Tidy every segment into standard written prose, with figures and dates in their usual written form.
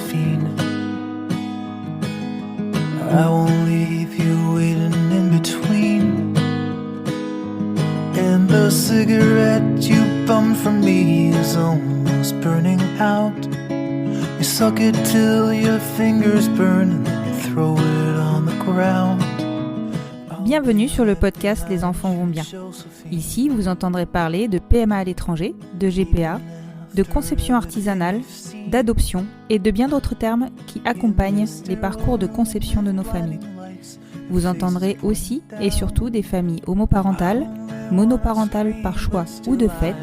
Josephine. I won't leave you waiting in between. And the cigarette you bummed from me is almost burning out. You suck it till your fingers burn and then you throw it on the ground. Bienvenue sur le podcast Les enfants vont bien. Ici, vous entendrez parler de PMA à l'étranger, de GPA, de conception artisanale, d'adoption et de bien d'autres termes qui accompagnent les parcours de conception de nos familles. Vous entendrez aussi et surtout des familles homoparentales, monoparentales par choix ou de fait,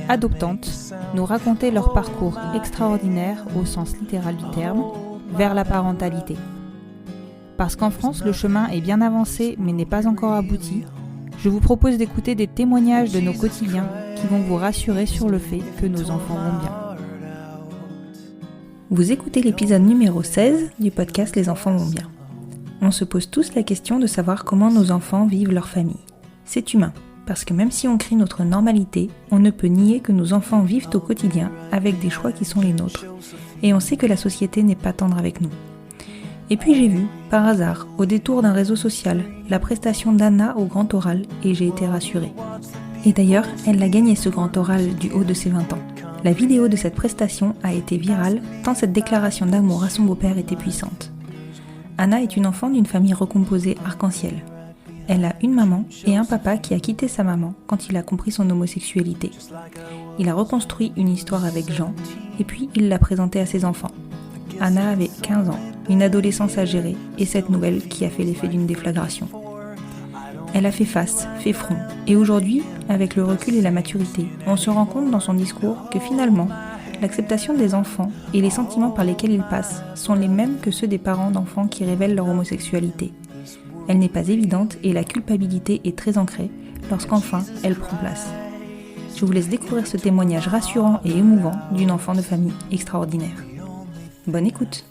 adoptantes, nous raconter leur parcours extraordinaire au sens littéral du terme, vers la parentalité. Parce qu'en France, le chemin est bien avancé mais n'est pas encore abouti, je vous propose d'écouter des témoignages de nos quotidiens qui vont vous rassurer sur le fait que nos enfants vont bien. Vous écoutez l'épisode numéro 16 du podcast Les enfants vont bien. On se pose tous la question de savoir comment nos enfants vivent leur famille. C'est humain, parce que même si on crie notre normalité, on ne peut nier que nos enfants vivent au quotidien avec des choix qui sont les nôtres. Et on sait que la société n'est pas tendre avec nous. Et puis j'ai vu, par hasard, au détour d'un réseau social, la prestation d'Anna au grand oral et j'ai été rassurée. Et d'ailleurs, elle l'a gagné ce grand oral du haut de ses 20 ans. La vidéo de cette prestation a été virale tant cette déclaration d'amour à son beau-père était puissante. Anna est une enfant d'une famille recomposée arc-en-ciel. Elle a une maman et un papa qui a quitté sa maman quand il a compris son homosexualité. Il a reconstruit une histoire avec Jean et puis il l'a présentée à ses enfants. Anna avait 15 ans, une adolescence à gérer et cette nouvelle qui a fait l'effet d'une déflagration. Elle a fait face, fait front et aujourd'hui, avec le recul et la maturité, on se rend compte dans son discours que finalement, l'acceptation des enfants et les sentiments par lesquels ils passent sont les mêmes que ceux des parents d'enfants qui révèlent leur homosexualité. Elle n'est pas évidente et la culpabilité est très ancrée lorsqu'enfin elle prend place. Je vous laisse découvrir ce témoignage rassurant et émouvant d'une enfant de famille extraordinaire. Bonne écoute.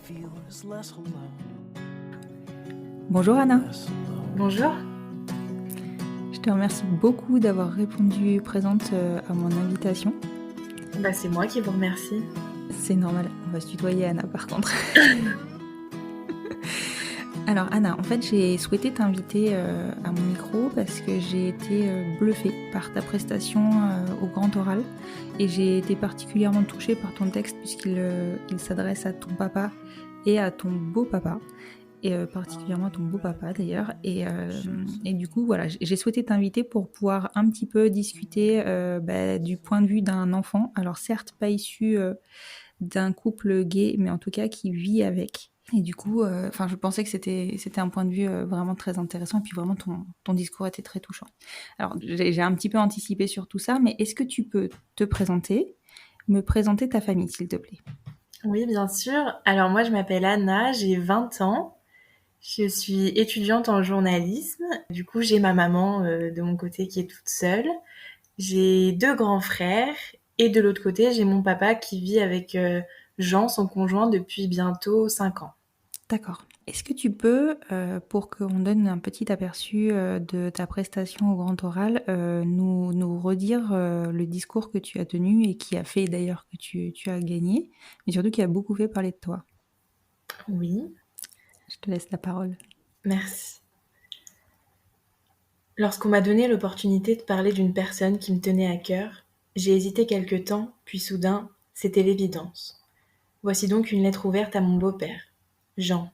Bonjour Anna. Bonjour. Je te remercie beaucoup d'avoir répondu présente à mon invitation. C'est moi qui vous remercie. C'est normal, on va se tutoyer Anna par contre. Alors Anna, en fait j'ai souhaité t'inviter à mon micro parce que j'ai été bluffée par ta prestation au grand oral et j'ai été particulièrement touchée par ton texte puisqu'il s'adresse à ton papa et à ton beau-papa, et particulièrement à ton beau-papa d'ailleurs, et du coup voilà, j'ai souhaité t'inviter pour pouvoir un petit peu discuter du point de vue d'un enfant, alors certes pas issu d'un couple gay, mais en tout cas qui vit avec. Et du coup, je pensais que c'était un point de vue vraiment très intéressant, et puis vraiment ton discours était très touchant. Alors, j'ai un petit peu anticipé sur tout ça, mais est-ce que tu peux te présenter, me présenter ta famille, s'il te plaît ? Oui, bien sûr. Alors moi, je m'appelle Anna, j'ai 20 ans. Je suis étudiante en journalisme. Du coup, j'ai ma maman de mon côté qui est toute seule. J'ai 2 grands frères. Et de l'autre côté, j'ai mon papa qui vit avec Jean, son conjoint, depuis bientôt 5 ans. D'accord. Est-ce que tu peux, pour qu'on donne un petit aperçu de ta prestation au grand oral, nous redire le discours que tu as tenu et qui a fait d'ailleurs que tu as gagné, mais surtout qui a beaucoup fait parler de toi ? Oui, Je te laisse la parole. merci. Lorsqu'on m'a donné l'opportunité de parler d'une personne qui me tenait à cœur, j'ai hésité quelque temps, puis soudain, c'était l'évidence. Voici donc une lettre ouverte à mon beau-père, Jean.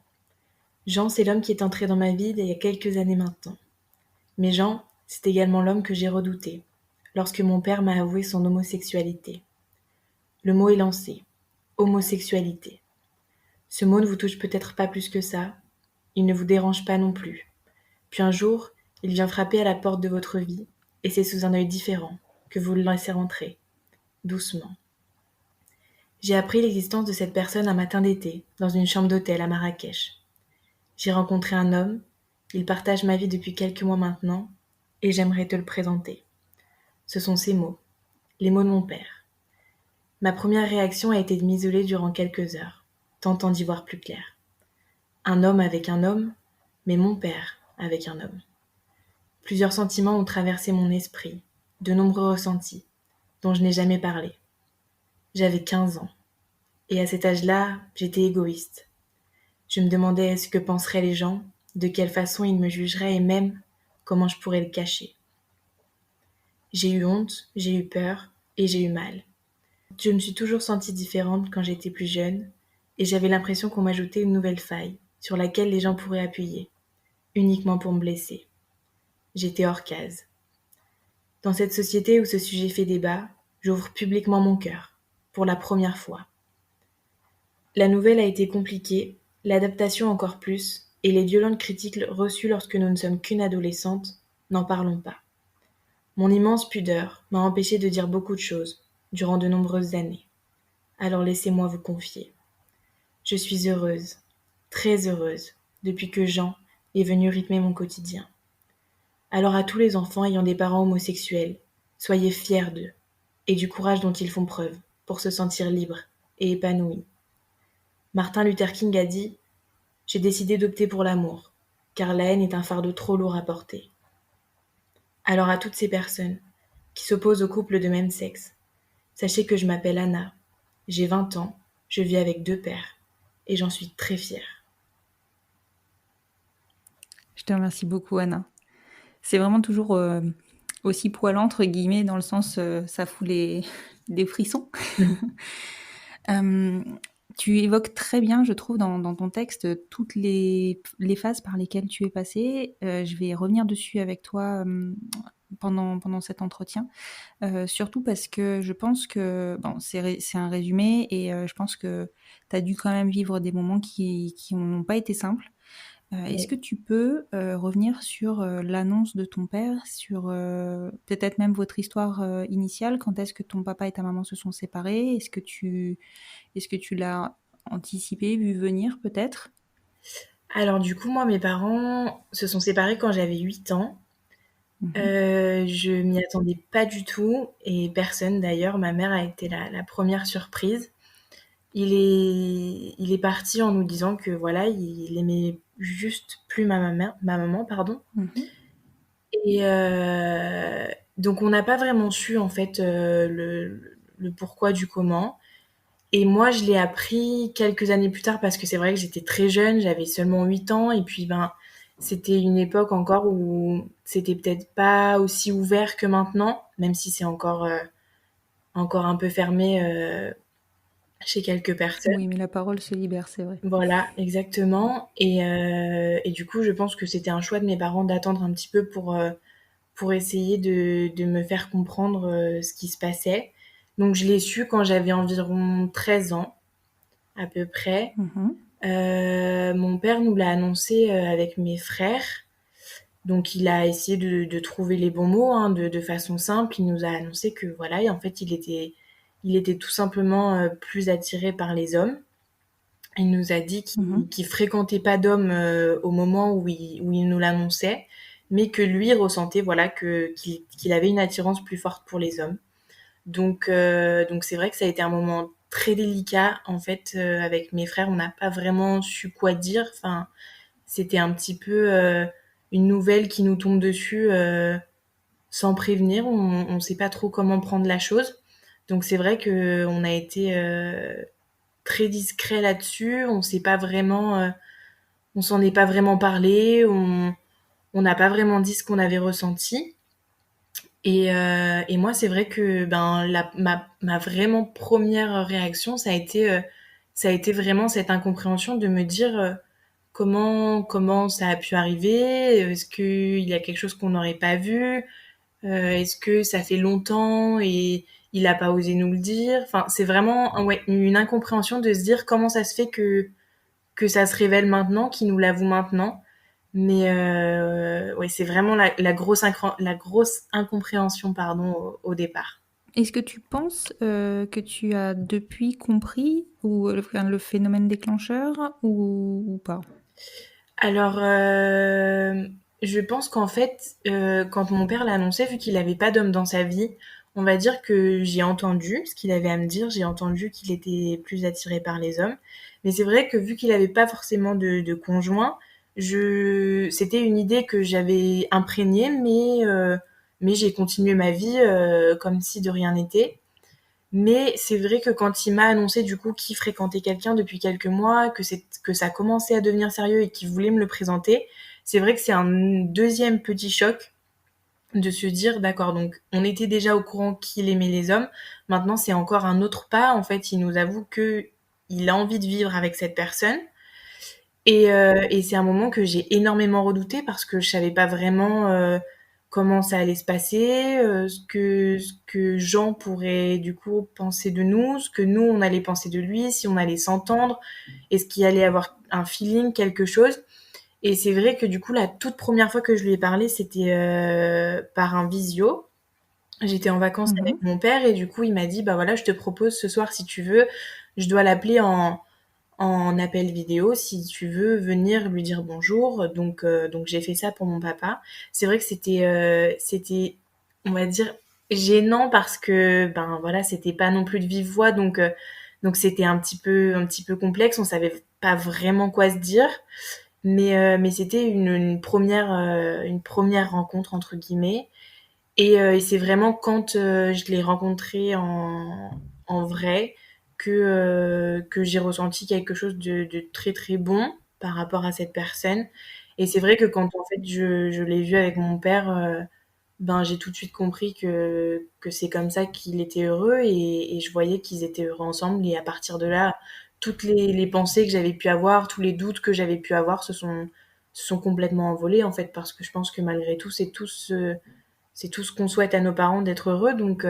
Jean, c'est l'homme qui est entré dans ma vie il y a quelques années maintenant. Mais Jean, c'est également l'homme que j'ai redouté, lorsque mon père m'a avoué son homosexualité. Le mot est lancé. Homosexualité. Ce mot ne vous touche peut-être pas plus que ça. Il ne vous dérange pas non plus. Puis un jour, il vient frapper à la porte de votre vie, et c'est sous un œil différent que vous le laissez rentrer, doucement. J'ai appris l'existence de cette personne un matin d'été, dans une chambre d'hôtel à Marrakech. J'ai rencontré un homme, il partage ma vie depuis quelques mois maintenant, et j'aimerais te le présenter. Ce sont ces mots, les mots de mon père. Ma première réaction a été de m'isoler durant quelques heures, tentant d'y voir plus clair. Un homme avec un homme, mais mon père avec un homme. Plusieurs sentiments ont traversé mon esprit, de nombreux ressentis, dont je n'ai jamais parlé. J'avais 15 ans. Et à cet âge-là, j'étais égoïste. Je me demandais ce que penseraient les gens, de quelle façon ils me jugeraient et même comment je pourrais le cacher. J'ai eu honte, j'ai eu peur et j'ai eu mal. Je me suis toujours sentie différente quand j'étais plus jeune et j'avais l'impression qu'on m'ajoutait une nouvelle faille sur laquelle les gens pourraient appuyer, uniquement pour me blesser. J'étais hors case. Dans cette société où ce sujet fait débat, j'ouvre publiquement mon cœur, pour la première fois. La nouvelle a été compliquée, l'adaptation encore plus, et les violentes critiques reçues lorsque nous ne sommes qu'une adolescente, n'en parlons pas. Mon immense pudeur m'a empêchée de dire beaucoup de choses, durant de nombreuses années. Alors laissez-moi vous confier. Je suis heureuse, très heureuse, depuis que Jean est venu rythmer mon quotidien. Alors à tous les enfants ayant des parents homosexuels, soyez fiers d'eux, et du courage dont ils font preuve, pour se sentir libres et épanouis. Martin Luther King a dit « J'ai décidé d'opter pour l'amour, car la haine est un fardeau trop lourd à porter. » Alors à toutes ces personnes qui s'opposent aux couples de même sexe, sachez que je m'appelle Anna, j'ai 20 ans, je vis avec 2 pères, et j'en suis très fière. Je te remercie beaucoup, Anna. C'est vraiment toujours aussi poilant, entre guillemets, dans le sens, ça fout des frissons. Tu évoques très bien, je trouve, dans ton texte, toutes les phases par lesquelles tu es passée. Je vais revenir dessus avec toi pendant cet entretien. Surtout parce que je pense que, bon, c'est un résumé et je pense que tu as dû quand même vivre des moments qui n'ont pas été simples. Est-ce que tu peux revenir sur l'annonce de ton père, sur peut-être même votre histoire initiale, quand est-ce que ton papa et ta maman se sont séparés? Est-ce que tu l'as anticipé, vu venir peut-être? Alors du coup, moi, mes parents se sont séparés quand j'avais 8 ans. Je m'y attendais pas du tout et personne d'ailleurs. Ma mère a été la première surprise. Il est parti en nous disant que voilà, il aimait juste plus ma maman, pardon. Et donc on n'a pas vraiment su en fait le pourquoi du comment. Et moi, je l'ai appris quelques années plus tard parce que c'est vrai que j'étais très jeune, j'avais seulement 8 ans et puis ben c'était une époque encore où c'était peut-être pas aussi ouvert que maintenant, même si c'est encore un peu fermé chez quelques personnes. Oui, mais la parole se libère, c'est vrai. Voilà, exactement. Et du coup, je pense que c'était un choix de mes parents d'attendre un petit peu pour essayer de me faire comprendre ce qui se passait. Donc, je l'ai su quand j'avais environ 13 ans, à peu près. Mon père nous l'a annoncé avec mes frères. Donc, il a essayé de trouver les bons mots hein, de façon simple. Il nous a annoncé que voilà, et en fait, il était tout simplement plus attiré par les hommes. Il nous a dit qu'il fréquentait pas d'hommes au moment où il nous l'annonçait, mais que lui ressentait voilà qu'il avait une attirance plus forte pour les hommes. Donc c'est vrai que ça a été un moment très délicat en fait avec mes frères. On n'a pas vraiment su quoi dire. Enfin, c'était un petit peu une nouvelle qui nous tombe dessus sans prévenir. On sait pas trop comment prendre la chose. Donc c'est vrai que on a été très discret là-dessus. On sait pas vraiment, on s'en est pas vraiment parlé. On n'a pas vraiment dit ce qu'on avait ressenti. Et moi, c'est vrai que ben ma vraiment première réaction, ça a été vraiment cette incompréhension de me dire comment ça a pu arriver. Est-ce qu'il y a quelque chose qu'on n'aurait pas vu? Est-ce que ça fait longtemps et il a pas osé nous le dire? Enfin, c'est vraiment ouais, une incompréhension de se dire comment ça se fait que ça se révèle maintenant, qu'il nous l'avoue maintenant. Mais ouais, c'est vraiment la grosse incompréhension pardon, au départ. Est-ce que tu penses que tu as depuis compris ou le phénomène déclencheur ou pas? Alors, je pense qu'en fait, quand mon père l'a annoncé, vu qu'il n'avait pas d'homme dans sa vie, on va dire que j'ai entendu ce qu'il avait à me dire. J'ai entendu qu'il était plus attiré par les hommes. Mais c'est vrai que vu qu'il n'avait pas forcément de conjoint, c'était une idée que j'avais imprégnée, mais j'ai continué ma vie comme si de rien n'était. Mais c'est vrai que quand il m'a annoncé du coup qu'il fréquentait quelqu'un depuis quelques mois, que ça commençait à devenir sérieux et qu'il voulait me le présenter, c'est vrai que c'est un deuxième petit choc de se dire d'accord, donc on était déjà au courant qu'il aimait les hommes, maintenant c'est encore un autre pas. En fait, il nous avoue que il a envie de vivre avec cette personne. Et c'est un moment que j'ai énormément redouté parce que je savais pas vraiment comment ça allait se passer, ce que Jean pourrait du coup penser de nous, ce que nous on allait penser de lui, si on allait s'entendre, est-ce qu'il allait avoir un feeling, quelque chose. Et c'est vrai que du coup la toute première fois que je lui ai parlé, c'était par un visio. J'étais en vacances avec Mhm. mon père et du coup il m'a dit bah voilà, je te propose ce soir si tu veux, je dois l'appeler en appel vidéo si tu veux venir lui dire bonjour. Donc j'ai fait ça pour mon papa. C'est vrai que c'était, on va dire, gênant parce que ben voilà, c'était pas non plus de vive voix, donc c'était un petit peu complexe. On savait pas vraiment quoi se dire, mais c'était une première rencontre entre guillemets. Et c'est vraiment quand je l'ai rencontré en vrai que j'ai ressenti quelque chose de très très bon par rapport à cette personne. Et c'est vrai que quand en fait je l'ai vu avec mon père, ben j'ai tout de suite compris que c'est comme ça qu'il était heureux et je voyais qu'ils étaient heureux ensemble. Et à partir de là, toutes les pensées que j'avais pu avoir, tous les doutes que j'avais pu avoir se sont complètement envolés en fait parce que je pense que malgré tout, c'est tout ce qu'on souhaite à nos parents d'être heureux. Donc,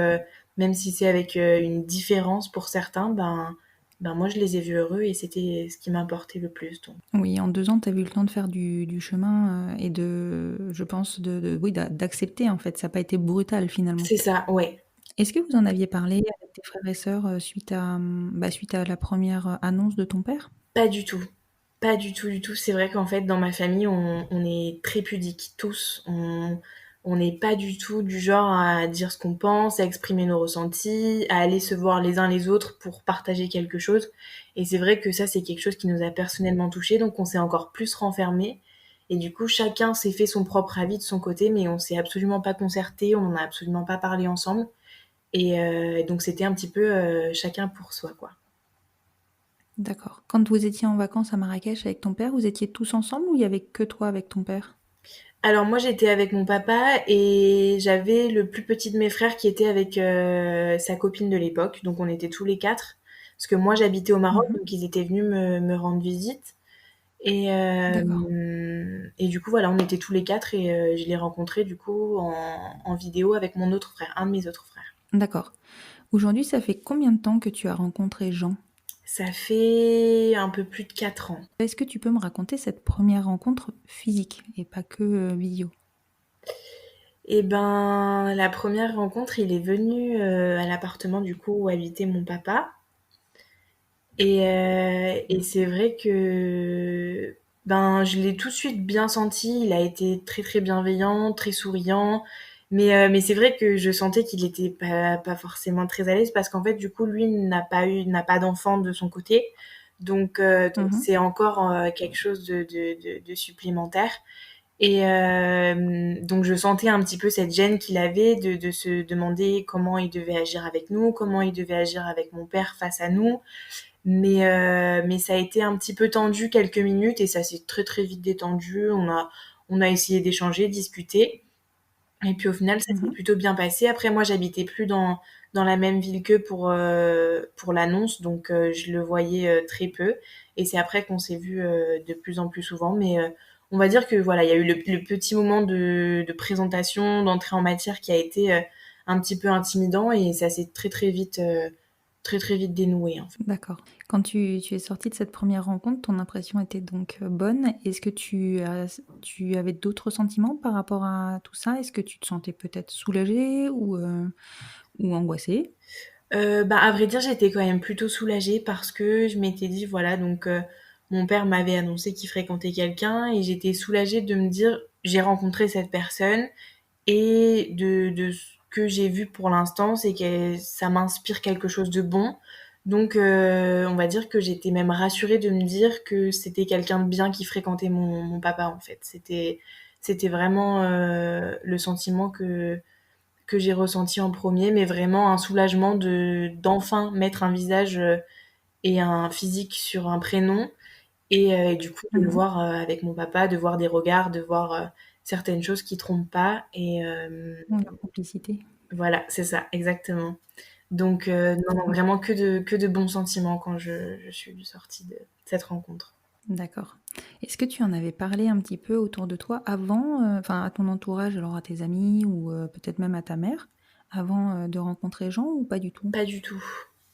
même si c'est avec une différence pour certains, ben moi, je les ai vus heureux et c'était ce qui m'importait le plus. Donc. Oui, en 2 ans, tu as eu le temps de faire du chemin et je pense, oui, d'accepter en fait. Ça n'a pas été brutal finalement. C'est ça, ouais. Est-ce que vous en aviez parlé avec tes frères et sœurs suite à la première annonce de ton père? Pas du tout. Pas du tout, du tout. C'est vrai qu'en fait, dans ma famille, on est très pudiques, tous. On n'est pas du tout du genre à dire ce qu'on pense, à exprimer nos ressentis, à aller se voir les uns les autres pour partager quelque chose. Et c'est vrai que ça, c'est quelque chose qui nous a personnellement touchés, donc on s'est encore plus renfermés. Et du coup, chacun s'est fait son propre avis de son côté, mais on s'est absolument pas concerté, on n'en a absolument pas parlé ensemble. Et donc, c'était un petit peu chacun pour soi, quoi. D'accord. Quand vous étiez en vacances à Marrakech avec ton père, vous étiez tous ensemble ou il y avait que toi avec ton père? Alors moi j'étais avec mon papa et j'avais le plus petit de mes frères qui était avec sa copine de l'époque, donc on était tous les quatre. Parce que moi j'habitais au Maroc, Mhm. donc ils étaient venus me rendre visite. Et, D'accord. et du coup voilà, on était tous les quatre et je l'ai rencontré du coup en vidéo avec mon autre frère, un de mes autres frères. D'accord. Aujourd'hui, ça fait combien de temps que tu as rencontré Jean? Ça fait un peu plus de 4 ans. Est-ce que tu peux me raconter cette première rencontre physique et pas que vidéo? Et ben la première rencontre, il est venu à l'appartement du coup où habitait mon papa. Et c'est vrai que ben, je l'ai tout de suite bien senti. Il a été très très bienveillant, très souriant. Mais c'est vrai que je sentais qu'il était pas forcément très à l'aise parce qu'en fait, du coup, lui n'a pas d'enfant de son côté. Donc Mhm. c'est encore quelque chose de supplémentaire. Et donc je sentais un petit peu cette gêne qu'il avait de se demander comment il devait agir avec nous, comment il devait agir avec mon père face à nous. Mais ça a été un petit peu tendu quelques minutes et ça s'est très très vite détendu. On a essayé d'échanger, de discuter. Et puis au final, ça s'est Mhm. plutôt bien passé. Après, moi, j'habitais plus dans la même ville qu'eux pour l'annonce, donc je le voyais très peu. Et c'est après qu'on s'est vu de plus en plus souvent. Mais on va dire que voilà, il y a eu le petit moment de présentation, d'entrée en matière qui a été un petit peu intimidant et ça s'est très très vite dénoué en fait. D'accord. Quand tu es sortie de cette première rencontre, ton impression était donc bonne. Est-ce que tu avais d'autres sentiments par rapport à tout ça? Est-ce que tu te sentais peut-être soulagée ou angoissée? Bah, à vrai dire, j'étais quand même plutôt soulagée parce que je m'étais dit, voilà, donc mon père m'avait annoncé qu'il fréquentait quelqu'un et j'étais soulagée de me dire, j'ai rencontré cette personne et de ce que j'ai vu pour l'instant, c'est que ça m'inspire quelque chose de bon. Donc, on va dire que j'étais même rassurée de me dire que c'était quelqu'un de bien qui fréquentait mon papa, en fait. C'était vraiment le sentiment que j'ai ressenti en premier, mais vraiment un soulagement d'enfin mettre un visage et un physique sur un prénom et du coup de le Mhm. voir avec mon papa, de voir des regards, de voir certaines choses qui trompent pas et Oui, leur complicité. voilà, c'est ça, exactement. Donc non, non, vraiment que de bons sentiments quand je suis sortie de cette rencontre. D'accord. Est-ce que tu en avais parlé un petit peu autour de toi avant, enfin à ton entourage, alors à tes amis ou peut-être même à ta mère, avant, de rencontrer Jean ou pas du tout? Pas du tout.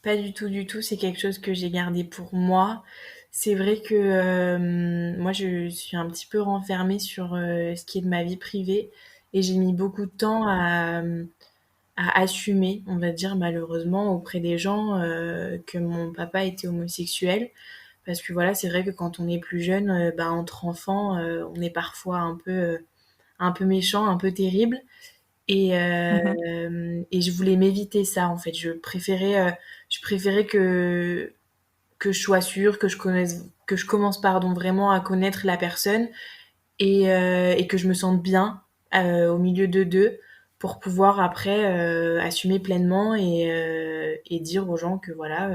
Pas du tout, du tout. C'est quelque chose que j'ai gardé pour moi. C'est vrai que moi, je suis un petit peu renfermée sur ce qui est de ma vie privée et j'ai mis beaucoup de temps à assumer, on va dire malheureusement, auprès des gens que mon papa était homosexuel. Parce que voilà, c'est vrai que quand on est plus jeune, bah, entre enfants, on est parfois un peu méchant, un peu terrible. Mmh. Et je voulais m'éviter ça en fait. Je préférais que je sois sûre, que je commence pardon vraiment à connaître la personne et que je me sente bien au milieu de deux pour pouvoir après assumer pleinement et dire aux gens que voilà,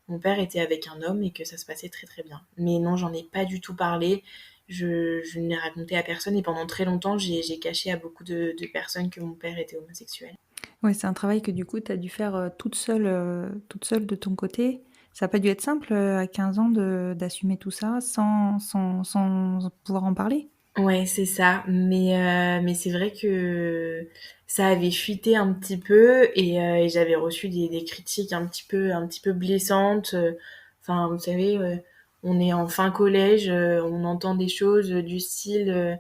mon père était avec un homme et que ça se passait très très bien. Mais non, j'en ai pas du tout parlé. Je ne l'ai raconté à personne et pendant très longtemps, j'ai caché à beaucoup de personnes que mon père était homosexuel. Ouais, c'est un travail que du coup tu as dû faire, toute seule de ton côté. Ça a pas dû être simple, à 15 ans de d'assumer tout ça sans pouvoir en parler? Ouais, c'est ça. Mais c'est vrai que ça avait fuité un petit peu et j'avais reçu des critiques un petit peu blessantes. Enfin, vous savez, on est en fin collège, on entend des choses du style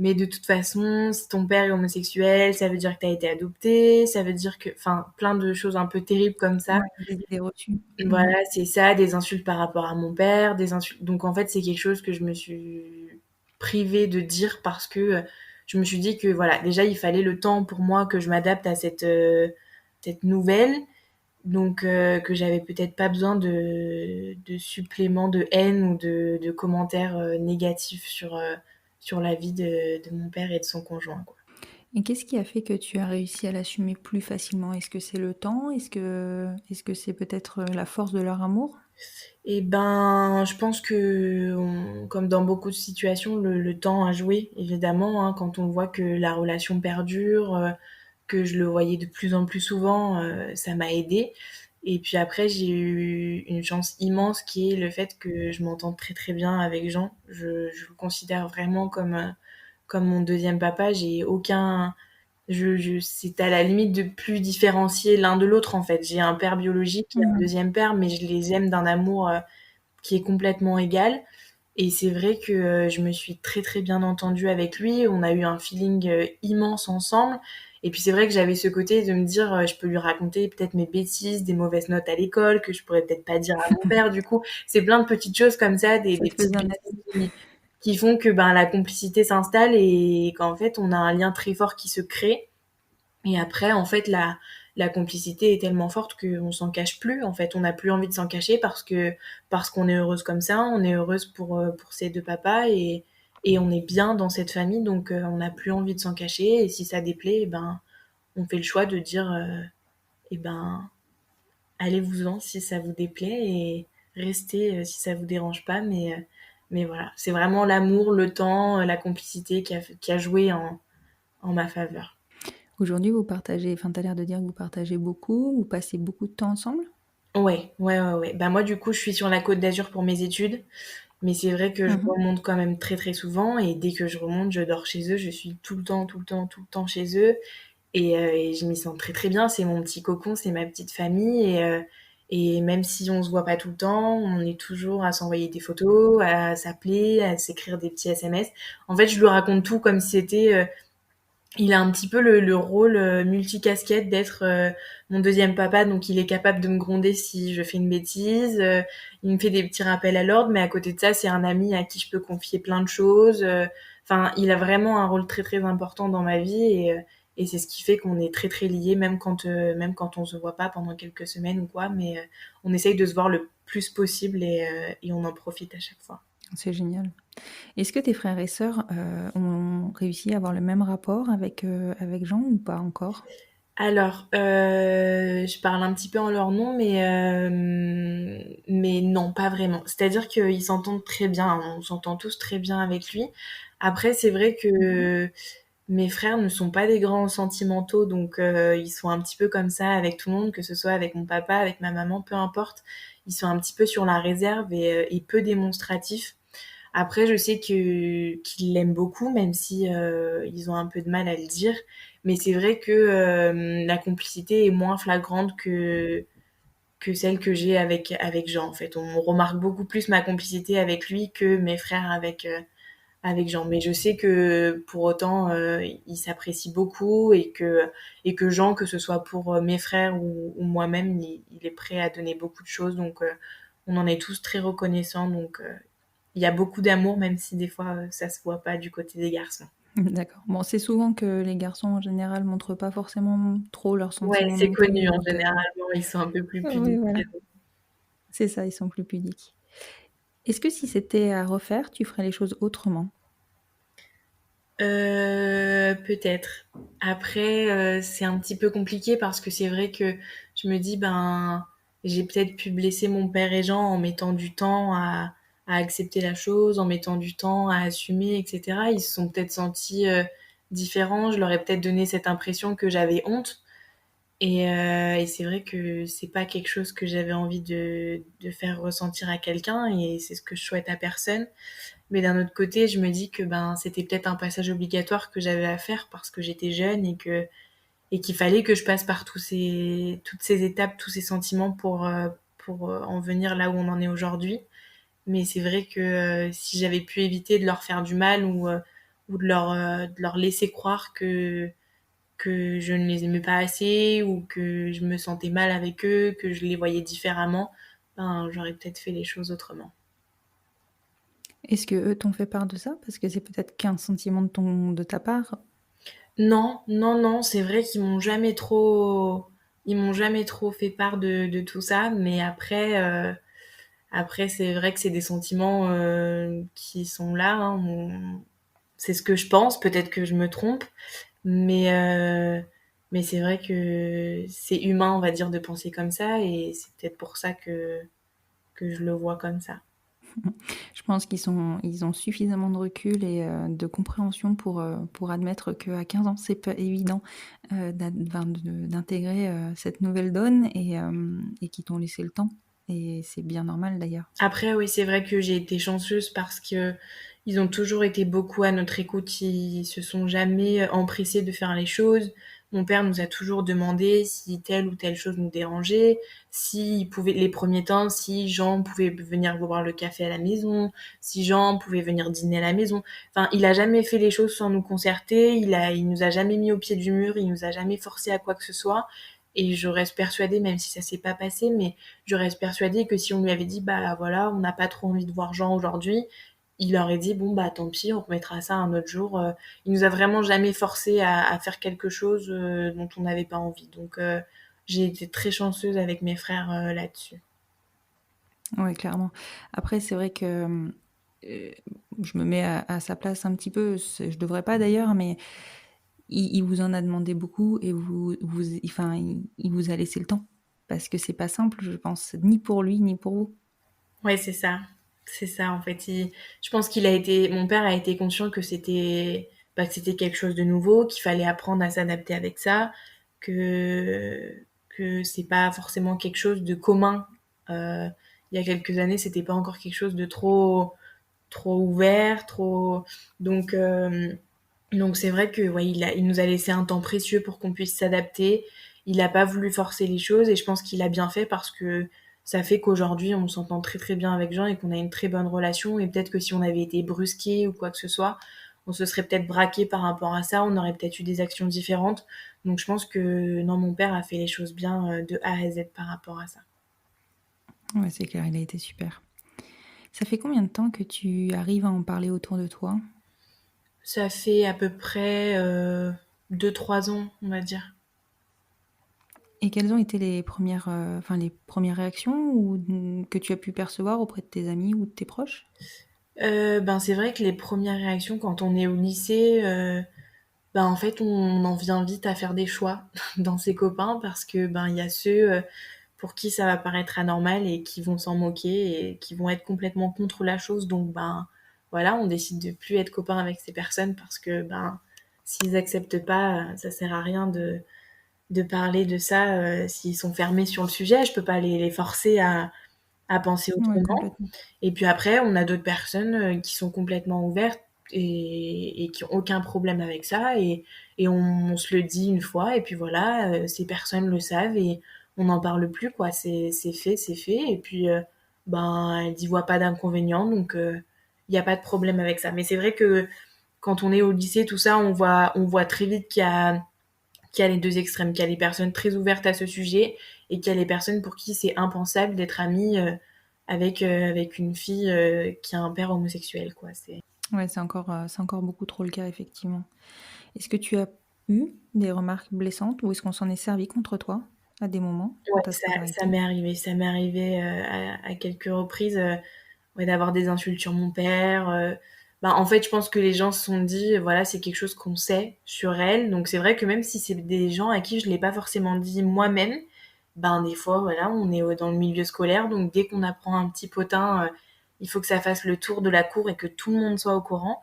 mais de toute façon, si ton père est homosexuel, ça veut dire que t'as été adopté, ça veut dire que... Enfin, plein de choses un peu terribles comme ça. Ouais, des idées reçues. Mmh. Voilà, c'est ça, des insultes par rapport à mon père, des insultes. Donc en fait, c'est quelque chose que je me suis privée de dire parce que je me suis dit que voilà, déjà il fallait le temps pour moi que je m'adapte à cette nouvelle, donc que j'avais peut-être pas besoin de suppléments de haine ou de commentaires négatifs sur la vie de mon père et de son conjoint, quoi. Et qu'est-ce qui a fait que tu as réussi à l'assumer plus facilement? Est-ce que c'est le temps? Est-ce que c'est peut-être, la force de leur amour? Et ben, je pense que, comme dans beaucoup de situations, le temps a joué, évidemment, hein, quand on voit que la relation perdure, que je le voyais de plus en plus souvent, ça m'a aidée. Et puis après, j'ai eu une chance immense qui est le fait que je m'entends très très bien avec Jean. Je le considère vraiment comme mon deuxième papa. J'ai aucun, c'est à la limite de plus différencier l'un de l'autre en fait. J'ai un père biologique et un Mmh. deuxième père, mais je les aime d'un amour qui est complètement égal. Et c'est vrai que je me suis très très bien entendue avec lui. On a eu un feeling immense ensemble. Et puis c'est vrai que j'avais ce côté de me dire, je peux lui raconter peut-être mes bêtises, des mauvaises notes à l'école que je pourrais peut-être pas dire à mon père. Du coup, c'est plein de petites choses comme ça, Ça des te petites faisait un bêtises avis. qui font que ben la complicité s'installe et qu'en fait on a un lien très fort qui se crée. Et après, en fait, la complicité est tellement forte qu'on s'en cache plus. En fait, on n'a plus envie de s'en cacher parce qu'on est heureuse comme ça, on est heureuse pour ses deux papas et on est bien dans cette famille, donc on n'a plus envie de s'en cacher. Et si ça déplaît, eh ben, on fait le choix de dire, eh ben, allez-vous-en si ça vous déplaît et restez si ça vous dérange pas. Mais voilà, c'est vraiment l'amour, le temps, la complicité qui a joué en ma faveur. Aujourd'hui, vous partagez enfin, tu as l'air de dire que vous partagez beaucoup, vous passez beaucoup de temps ensemble? Ouais, ouais, ouais, ouais. Bah moi, du coup, je suis sur la Côte d'Azur pour mes études, mais c'est vrai que je Mmh. remonte quand même très très souvent et dès que je remonte, je dors chez eux. Je suis tout le temps, tout le temps, tout le temps chez eux et je m'y sens très très bien. C'est mon petit cocon, c'est ma petite famille et même si on se voit pas tout le temps, on est toujours à s'envoyer des photos, à s'appeler, à s'écrire des petits SMS. En fait, je lui raconte tout comme si c'était il a un petit peu le rôle multicasquette d'être mon deuxième papa, donc il est capable de me gronder si je fais une bêtise. Il me fait des petits rappels à l'ordre, mais à côté de ça, c'est un ami à qui je peux confier plein de choses. Enfin, il a vraiment un rôle très très important dans ma vie et c'est ce qui fait qu'on est très très liés, même quand on se voit pas pendant quelques semaines ou quoi. Mais on essaye de se voir le plus possible et on en profite à chaque fois. C'est génial. Est-ce que tes frères et sœurs, ont réussi à avoir le même rapport avec Jean ou pas encore? Alors, je parle un petit peu en leur nom, mais non, pas vraiment. C'est-à-dire qu'ils s'entendent très bien, on s'entend tous très bien avec lui. Après, c'est vrai Mhm. que mes frères ne sont pas des grands sentimentaux, donc ils sont un petit peu comme ça avec tout le monde, que ce soit avec mon papa, avec ma maman, peu importe. Ils sont un petit peu sur la réserve et peu démonstratifs. Après, je sais qu'ils l'aiment beaucoup, même si ils ont un peu de mal à le dire. Mais c'est vrai que la complicité est moins flagrante que celle que j'ai avec Jean. En fait, on remarque beaucoup plus ma complicité avec lui que mes frères avec Jean. Mais je sais que pour autant, ils s'apprécient beaucoup et que Jean, que ce soit pour mes frères ou moi-même, il est prêt à donner beaucoup de choses. Donc, on en est tous très reconnaissants. Donc, il y a beaucoup d'amour, même si des fois ça se voit pas du côté des garçons. D'accord. Bon, c'est souvent que les garçons en général montrent pas forcément trop leurs Ouais, sentiments c'est non plus, connu en donc généralement, ils sont un peu plus oui, pudiques. voilà, c'est ça, ils sont plus pudiques. Est-ce que si c'était à refaire, tu ferais les choses autrement? Peut-être. Après, c'est un petit peu compliqué parce que c'est vrai que je me dis, ben, j'ai peut-être pu blesser mon père et Jean en mettant du temps à accepter la chose, en mettant du temps à assumer, etc. Ils se sont peut-être sentis différents. Je leur ai peut-être donné cette impression que j'avais honte. Et c'est vrai que c'est pas quelque chose que j'avais envie de faire ressentir à quelqu'un et c'est ce que je souhaite à personne. Mais d'un autre côté, je me dis que ben c'était peut-être un passage obligatoire que j'avais à faire parce que j'étais jeune et qu'il fallait que je passe par toutes ces étapes, tous ces sentiments pour en venir là où on en est aujourd'hui. Mais c'est vrai que si j'avais pu éviter de leur faire du mal ou de leur laisser croire que je ne les aimais pas assez ou que je me sentais mal avec eux, que je les voyais différemment, ben j'aurais peut-être fait les choses autrement. Est-ce qu'eux t'ont fait part de ça? Parce que c'est peut-être qu'un sentiment de ta part. Non, non, non, c'est vrai ils m'ont jamais trop fait part de tout ça, mais après, c'est vrai que c'est des sentiments qui sont là, hein. C'est ce que je pense, peut-être que je me trompe, mais, euh, mais c'est vrai que c'est humain, on va dire, de penser comme ça, et c'est peut-être pour ça que je le vois comme ça. Je pense ils ont suffisamment de recul et de compréhension pour admettre qu'à 15 ans, c'est pas évident, d'intégrer, cette nouvelle donne et qu'ils t'ont laissé le temps et c'est bien normal d'ailleurs. Après, oui, c'est vrai que j'ai été chanceuse parce que ils ont toujours été beaucoup à notre écoute. Ils se sont jamais empressés de faire les choses. Mon père nous a toujours demandé si telle ou telle chose nous dérangeait, s'il pouvait, les premiers temps, si Jean pouvait venir boire le café à la maison, si Jean pouvait venir dîner à la maison. Enfin, il a jamais fait les choses sans nous concerter. Il nous a jamais mis au pied du mur. Il nous a jamais forcé à quoi que ce soit. Et je reste persuadée, même si ça s'est pas passé, mais je reste persuadée que si on lui avait dit, bah voilà, on n'a pas trop envie de voir Jean aujourd'hui, il aurait dit, bon bah tant pis, on remettra ça un autre jour. Il nous a vraiment jamais forcé à faire quelque chose dont on n'avait pas envie. Donc j'ai été très chanceuse avec mes frères là-dessus. Ouais, clairement. Après, c'est vrai que, heu, je me mets à sa place un petit peu, je devrais pas d'ailleurs, mais il vous en a demandé beaucoup et il vous a laissé le temps. Parce que c'est pas simple, je pense, ni pour lui, ni pour vous. Ouais, c'est ça. C'est ça, en fait. Je pense mon père a été conscient que c'était quelque chose de nouveau, qu'il fallait apprendre à s'adapter avec ça, que c'est pas forcément quelque chose de commun. Euh, il y a quelques années, c'était pas encore quelque chose de trop ouvert, trop. Donc, euh, donc c'est vrai que ouais, il nous a laissé un temps précieux pour qu'on puisse s'adapter. Il n'a pas voulu forcer les choses et je pense qu'il a bien fait parce que ça fait qu'aujourd'hui on s'entend très très bien avec Jean et qu'on a une très bonne relation. Et peut-être que si on avait été brusqué ou quoi que ce soit, on se serait peut-être braqué par rapport à ça, on aurait peut-être eu des actions différentes. Donc je pense que non, mon père a fait les choses bien de A à Z par rapport à ça. Ouais, c'est clair, il a été super. Ça fait combien de temps que tu arrives à en parler autour de toi? Ça fait à peu près 2-3 ans, on va dire. Et quelles ont été les premières réactions que tu as pu percevoir auprès de tes amis ou de tes proches? Ben c'est vrai que les premières réactions quand on est au lycée, bah, en fait, on en vient vite à faire des choix dans ses copains parce que, ben, il y a ceux, pour qui ça va paraître anormal et qui vont s'en moquer et qui vont être complètement contre la chose. Donc, ben, voilà, on décide de plus être copain avec ces personnes parce que, ben, s'ils acceptent pas, ça sert à rien de parler de ça, s'ils sont fermés sur le sujet. Je peux pas les forcer à penser Ouais, autrement. complètement. Et puis après, on a d'autres personnes qui sont complètement ouvertes et qui ont aucun problème avec ça. Et on se le dit une fois, et puis voilà, ces personnes le savent et on n'en parle plus, quoi. C'est fait, c'est fait. Et puis, ben, elles n'y voient pas d'inconvénient, donc il n'y a pas de problème avec ça. Mais c'est vrai que quand on est au lycée, tout ça, on voit très vite qu'il y a les deux extrêmes, qu'il y a les personnes très ouvertes à ce sujet et qu'il y a les personnes pour qui c'est impensable d'être amie avec une fille qui a un père homosexuel, quoi. Ouais, c'est encore beaucoup trop le cas, effectivement. Est-ce que tu as eu des remarques blessantes ou est-ce qu'on s'en est servi contre toi à des moments dans Ouais, ta ça scolarité? m'est arrivé. Ça m'est arrivé à quelques reprises ouais, d'avoir des insultes sur mon père. Ben, en fait, je pense que les gens se sont dit, voilà, c'est quelque chose qu'on sait sur elle. Donc c'est vrai que même si c'est des gens à qui je l'ai pas forcément dit moi-même, ben des fois, voilà, on est dans le milieu scolaire, donc dès qu'on apprend un petit potin, il faut que ça fasse le tour de la cour et que tout le monde soit au courant.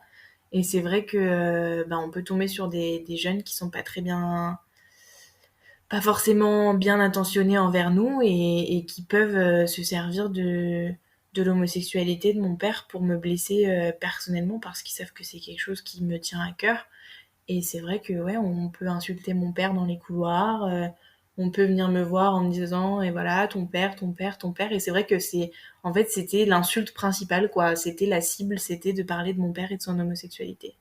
Et c'est vrai que ben, on peut tomber sur des jeunes qui sont pas très bien, pas forcément bien intentionnés envers nous et qui peuvent se servir de l'homosexualité de mon père pour me blesser personnellement parce qu'ils savent que c'est quelque chose qui me tient à cœur. Et c'est vrai que ouais, on peut insulter mon père dans les couloirs, on peut venir me voir en me disant et voilà, ton père, ton père, ton père. Et c'est vrai que en fait, c'était l'insulte principale, quoi. C'était la cible, c'était de parler de mon père et de son homosexualité.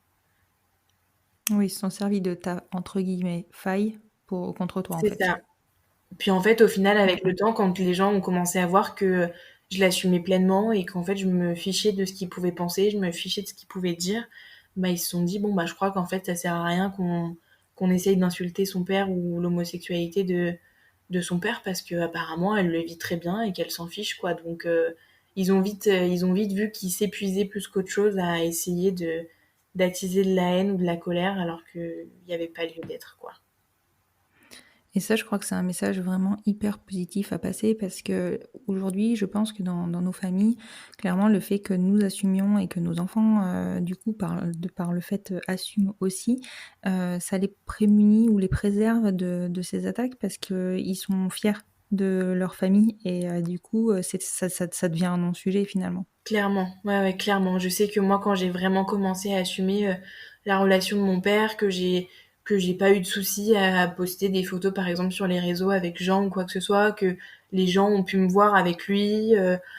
Oui, ils se sont servis de ta, entre guillemets, «faille» contre toi, en C'est fait. ça. Puis en fait, au final, avec le OK. temps, quand les gens ont commencé à voir que je l'assumais pleinement et qu'en fait, je me fichais de ce qu'ils pouvaient penser, je me fichais de ce qu'ils pouvaient dire, bah, ils se sont dit, bon, bah, je crois qu'en fait, ça sert à rien qu'on essaye d'insulter son père ou l'homosexualité de son père parce que apparemment, elle le vit très bien et qu'elle s'en fiche, quoi. Donc, ils ont vite vu qu'ils s'épuisaient plus qu'autre chose à essayer d'attiser de la haine ou de la colère alors qu'il n'y avait pas lieu d'être, quoi. Et ça, je crois que c'est un message vraiment hyper positif à passer parce qu'aujourd'hui, je pense que dans nos familles, clairement, le fait que nous assumions et que nos enfants, du coup, par le fait, assument aussi, ça les prémunit ou les préserve de ces attaques parce qu'ils sont fiers de leur famille et du coup, ça devient un non-sujet finalement. Clairement, ouais, ouais, clairement. Je sais que moi, quand j'ai vraiment commencé à assumer la relation de mon père, que j'ai pas eu de soucis à poster des photos, par exemple, sur les réseaux avec Jean ou quoi que ce soit, que les gens ont pu me voir avec lui,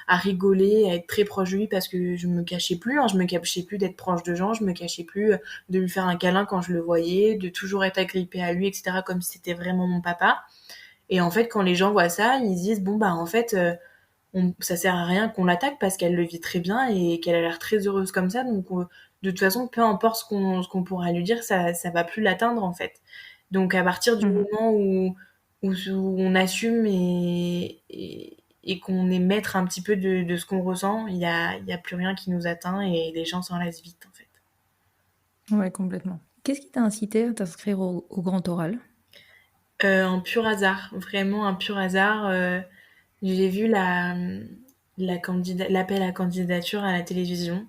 à rigoler, à être très proche de lui, parce que je me cachais plus, hein, je me cachais plus d'être proche de Jean, je me cachais plus de lui faire un câlin quand je le voyais, de toujours être agrippée à lui, etc., comme si c'était vraiment mon papa. Et en fait, quand les gens voient ça, ils se disent, bon, bah, en fait, ça sert à rien qu'on l'attaque parce qu'elle le vit très bien et qu'elle a l'air très heureuse comme ça. Donc, de toute façon, peu importe ce qu'on pourra lui dire, ça va plus l'atteindre en fait. Donc, à partir du Mmh. moment où on assume et qu'on est maître un petit peu de ce qu'on ressent, il y a plus rien qui nous atteint et les gens s'en lassent vite en fait. Ouais, complètement. Qu'est-ce qui t'a incité à t'inscrire au grand oral? Un pur hasard, vraiment un pur hasard. J'ai vu l'appel à candidature à la télévision.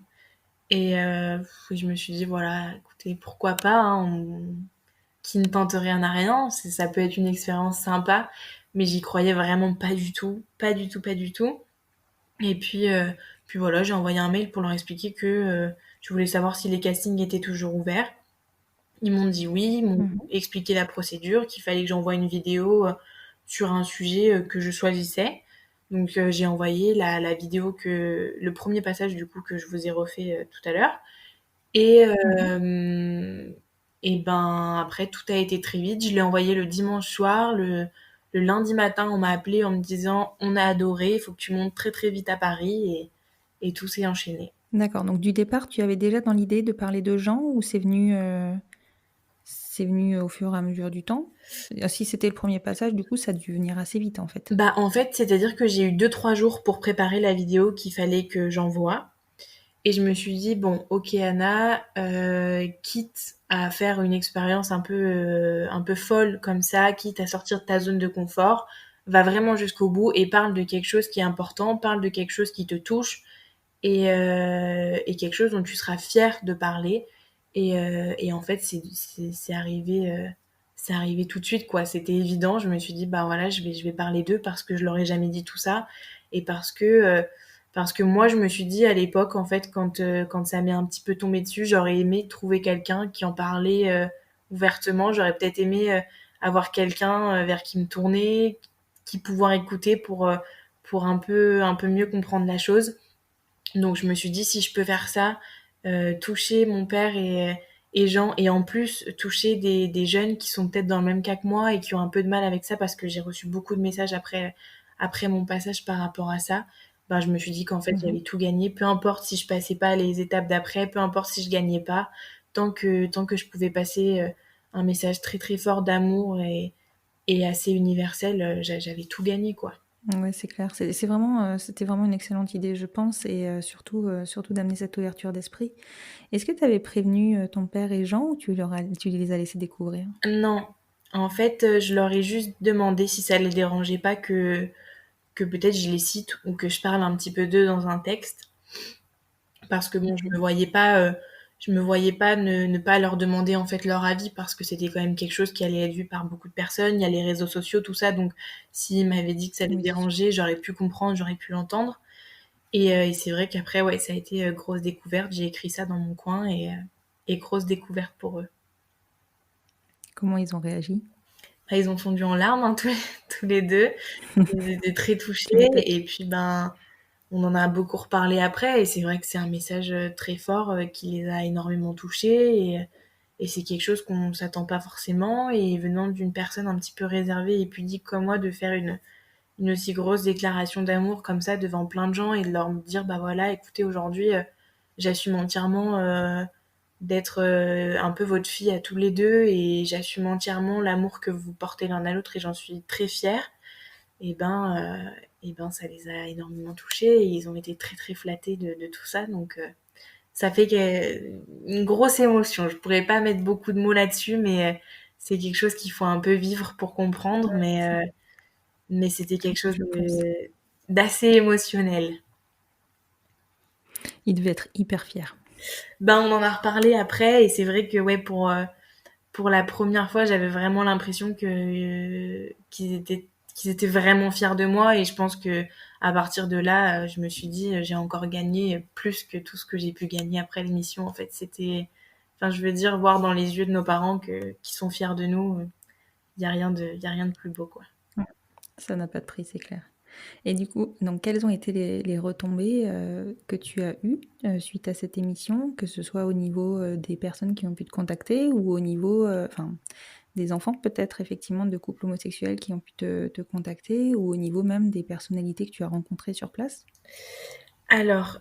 Et je me suis dit, voilà, écoutez, pourquoi pas, hein, qui ne tente rien à rien, ça peut être une expérience sympa, mais j'y croyais vraiment pas du tout, pas du tout, pas du tout. Et puis voilà, j'ai envoyé un mail pour leur expliquer que je voulais savoir si les castings étaient toujours ouverts. Ils m'ont dit oui, ils m'ont Mmh. expliqué la procédure, qu'il fallait que j'envoie une vidéo sur un sujet que je choisissais. Donc j'ai envoyé la vidéo le premier passage du coup que je vous ai refait tout à l'heure. Et, Ouais. et ben après, tout a été très vite. Je l'ai envoyé le dimanche soir. Le lundi matin, on m'a appelé en me disant on a adoré, il faut que tu montes très très vite à Paris. Et tout s'est enchaîné. D'accord, donc du départ, tu avais déjà dans l'idée de parler de Jean ou c'est venu au fur et à mesure du temps? Si c'était le premier passage, du coup, ça a dû venir assez vite, en fait? Bah en fait, c'est-à-dire que j'ai eu 2-3 jours pour préparer la vidéo qu'il fallait que j'envoie. Et je me suis dit, bon, ok Anna, quitte à faire une expérience un peu folle comme ça, quitte à sortir de ta zone de confort, va vraiment jusqu'au bout et parle de quelque chose qui est important, parle de quelque chose qui te touche et quelque chose dont tu seras fier de parler. Et en fait, c'est arrivé tout de suite, quoi. C'était évident. Je me suis dit, bah voilà, je vais parler d'eux parce que je leur ai jamais dit tout ça et parce que moi, je me suis dit à l'époque, en fait, quand ça m'est un petit peu tombé dessus, j'aurais aimé trouver quelqu'un qui en parlait ouvertement. J'aurais peut-être aimé avoir quelqu'un vers qui me tourner, qui pouvoir écouter pour un peu mieux comprendre la chose. Donc je me suis dit si je peux faire ça, toucher mon père et Jean, et en plus toucher des jeunes qui sont peut-être dans le même cas que moi et qui ont un peu de mal avec ça parce que j'ai reçu beaucoup de messages après mon passage par rapport à ça, ben, je me suis dit qu'en fait Mhm. j'avais tout gagné, peu importe si je passais pas les étapes d'après, peu importe si je gagnais pas, tant que je pouvais passer un message très très fort d'amour et assez universel, j'avais tout gagné quoi. Ouais, c'est clair. C'est vraiment, c'était vraiment une excellente idée, je pense, et surtout d'amener cette ouverture d'esprit. Est-ce que tu avais prévenu ton père et Jean ou tu les as laissés découvrir? Non, en fait, je leur ai juste demandé si ça les dérangeait pas que peut-être je les cite ou que je parle un petit peu d'eux dans un texte. Parce que bon, Mhm. je me voyais pas ne pas leur demander en fait leur avis parce que c'était quand même quelque chose qui allait être vu par beaucoup de personnes. Il y a les réseaux sociaux, tout ça. Donc, s'ils m'avaient dit que ça les Oui, c'est sûr. dérangeait, j'aurais pu comprendre, j'aurais pu l'entendre. Et c'est vrai qu'après, ouais, ça a été grosse découverte. J'ai écrit ça dans mon coin et grosse découverte pour eux. Comment ils ont réagi? Bah, ils ont fondu en larmes, hein, tous les deux. Ils étaient très Tu touchés m'étonnes. et puis ben on en a beaucoup reparlé après et c'est vrai que c'est un message très fort qui les a énormément touchés et c'est quelque chose qu'on s'attend pas forcément et venant d'une personne un petit peu réservée et pudique comme moi de faire une aussi grosse déclaration d'amour comme ça devant plein de gens et de leur dire bah voilà écoutez aujourd'hui j'assume entièrement d'être un peu votre fille à tous les deux et j'assume entièrement l'amour que vous portez l'un à l'autre et j'en suis très fière et ben ça les a énormément touchés et ils ont été très très flattés de tout ça. Donc ça fait une grosse émotion. Je pourrais pas mettre beaucoup de mots là-dessus, mais c'est quelque chose qu'il faut un peu vivre pour comprendre. Mais c'était quelque chose Je pense. d'assez émotionnel. Ils devaient être hyper fiers. Ben on en a reparlé après et c'est vrai que ouais pour la première fois, j'avais vraiment l'impression qu'ils étaient vraiment fiers de moi et je pense que à partir de là, je me suis dit j'ai encore gagné plus que tout ce que j'ai pu gagner après l'émission. En fait, c'était, enfin, je veux dire, voir dans les yeux de nos parents qu'ils sont fiers de nous, il y a rien de plus beau, quoi. Ouais, ça n'a pas de prix, c'est clair. Et du coup, donc quelles ont été les retombées, que tu as eues, suite à cette émission? Que ce soit au niveau, des personnes qui ont pu te contacter ou au niveau, enfin, des enfants peut-être effectivement de couples homosexuels qui ont pu te contacter ou au niveau même des personnalités que tu as rencontrées sur place? Alors,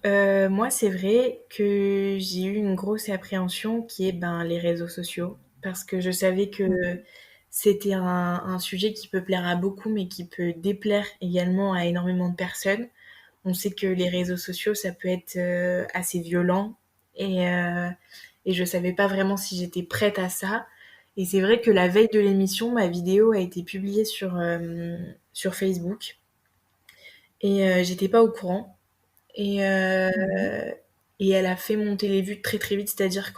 moi, c'est vrai que j'ai eu une grosse appréhension qui est, ben, les réseaux sociaux. Parce que je savais que Mmh. c'était un sujet qui peut plaire à beaucoup, mais qui peut déplaire également à énormément de personnes. On sait que les réseaux sociaux, ça peut être assez violent et je savais pas vraiment si j'étais prête à ça. Et c'est vrai que la veille de l'émission, ma vidéo a été publiée sur Facebook et j'étais pas au courant. Et, Ouais. et elle a fait monter les vues très très vite, c'est-à-dire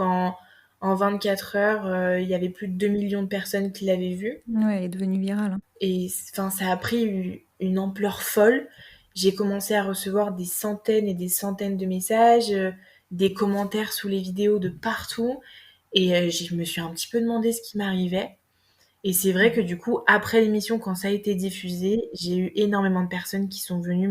en 24 heures, il y avait plus de 2 millions de personnes qui l'avaient vue. Ouais, elle est devenue virale, hein. Et enfin, ça a pris une ampleur folle. J'ai commencé à recevoir des centaines et des centaines de messages, des commentaires sous les vidéos de partout. Et je me suis un petit peu demandé ce qui m'arrivait. Et c'est vrai que Mmh. du coup, après l'émission, quand ça a été diffusé, j'ai eu énormément de personnes qui sont venues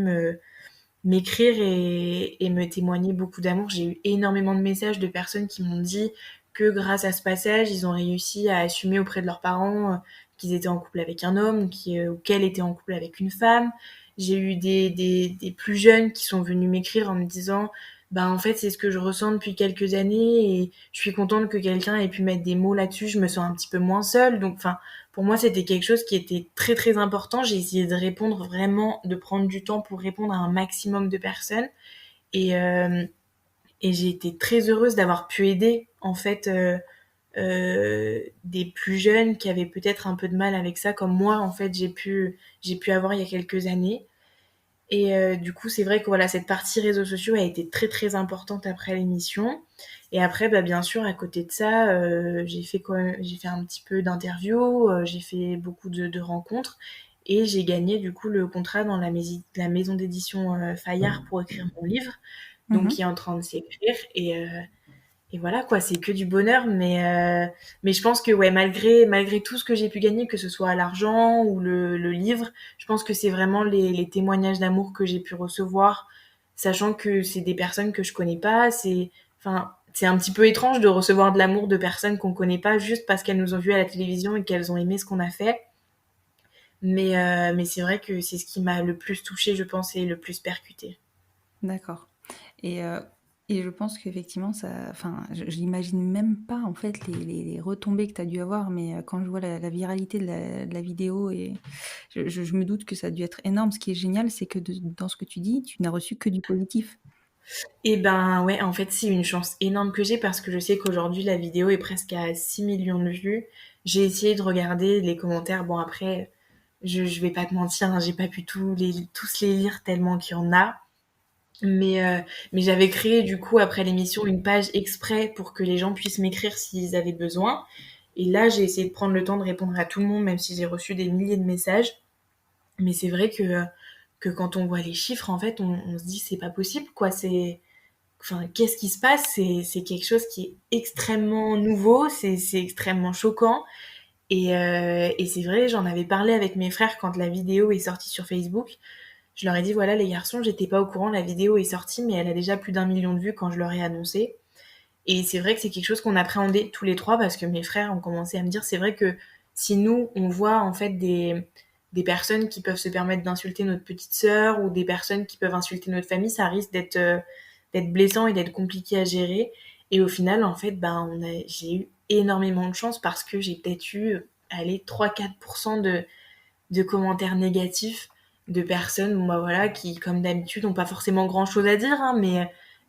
m'écrire et me témoigner beaucoup d'amour. J'ai eu énormément de messages de personnes qui m'ont dit que grâce à ce passage, ils ont réussi à assumer auprès de leurs parents qu'ils étaient en couple avec un homme ou qu'elle était en couple avec une femme. J'ai eu des plus jeunes qui sont venus m'écrire en me disant bah en fait c'est ce que je ressens depuis quelques années et je suis contente que quelqu'un ait pu mettre des mots là-dessus, je me sens un petit peu moins seule. Donc enfin pour moi, c'était quelque chose qui était très très important. J'ai essayé de répondre vraiment, de prendre du temps pour répondre à un maximum de personnes. Et, euh, et j'ai été très heureuse d'avoir pu aider, en fait, des plus jeunes qui avaient peut-être un peu de mal avec ça, comme moi, en fait, j'ai pu avoir il y a quelques années. Et du coup, c'est vrai que voilà, cette partie réseaux sociaux a été très très importante après l'émission. Et après, bah, bien sûr, à côté de ça, j'ai fait un petit peu d'interviews, j'ai fait beaucoup de rencontres, et j'ai gagné du coup le contrat dans la maison d'édition Fayard pour écrire mon livre, donc Mhm. qui est en train de s'écrire. Et voilà quoi, c'est que du bonheur, mais je pense que ouais, malgré tout ce que j'ai pu gagner, que ce soit l'argent ou le livre, je pense que c'est vraiment les témoignages d'amour que j'ai pu recevoir, sachant que c'est des personnes que je connais pas. C'est un petit peu étrange de recevoir de l'amour de personnes qu'on connaît pas juste parce qu'elles nous ont vus à la télévision et qu'elles ont aimé ce qu'on a fait. Mais c'est vrai que c'est ce qui m'a le plus touchée, je pense, et le plus percuté. D'accord. Et, euh, et je pense qu'effectivement, enfin, je n'imagine même pas en fait les retombées que tu as dû avoir, mais quand je vois la viralité de la vidéo, et je me doute que ça a dû être énorme. Ce qui est génial, c'est que dans ce que tu dis, tu n'as reçu que du positif. Et ben ouais, en fait, c'est une chance énorme que j'ai parce que je sais qu'aujourd'hui, la vidéo est presque à 6 millions de vues. J'ai essayé de regarder les commentaires. Bon, après, je vais pas te mentir, hein, j'ai pas pu tous les lire tellement qu'il y en a. Mais j'avais créé, du coup, après l'émission, une page exprès pour que les gens puissent m'écrire s'ils avaient besoin. Et là, j'ai essayé de prendre le temps de répondre à tout le monde, même si j'ai reçu des milliers de messages. Mais c'est vrai que quand on voit les chiffres, en fait, on se dit c'est pas possible, quoi. Enfin, qu'est-ce qui se passe? C'est quelque chose qui est extrêmement nouveau, c'est extrêmement choquant. Et c'est vrai, j'en avais parlé avec mes frères quand la vidéo est sortie sur Facebook. Je leur ai dit, voilà les garçons, j'étais pas au courant, la vidéo est sortie, mais elle a déjà plus d'1 million de vues quand je leur ai annoncé. Et c'est vrai que c'est quelque chose qu'on appréhendait tous les trois parce que mes frères ont commencé à me dire, c'est vrai que si nous, on voit en fait des personnes qui peuvent se permettre d'insulter notre petite sœur ou des personnes qui peuvent insulter notre famille, ça risque d'être blessant et d'être compliqué à gérer. Et au final, en fait, ben, j'ai eu énormément de chance parce que j'ai peut-être eu, allez, 3-4% de commentaires négatifs de personnes, bon, bah, voilà, qui, comme d'habitude, n'ont pas forcément grand-chose à dire, hein,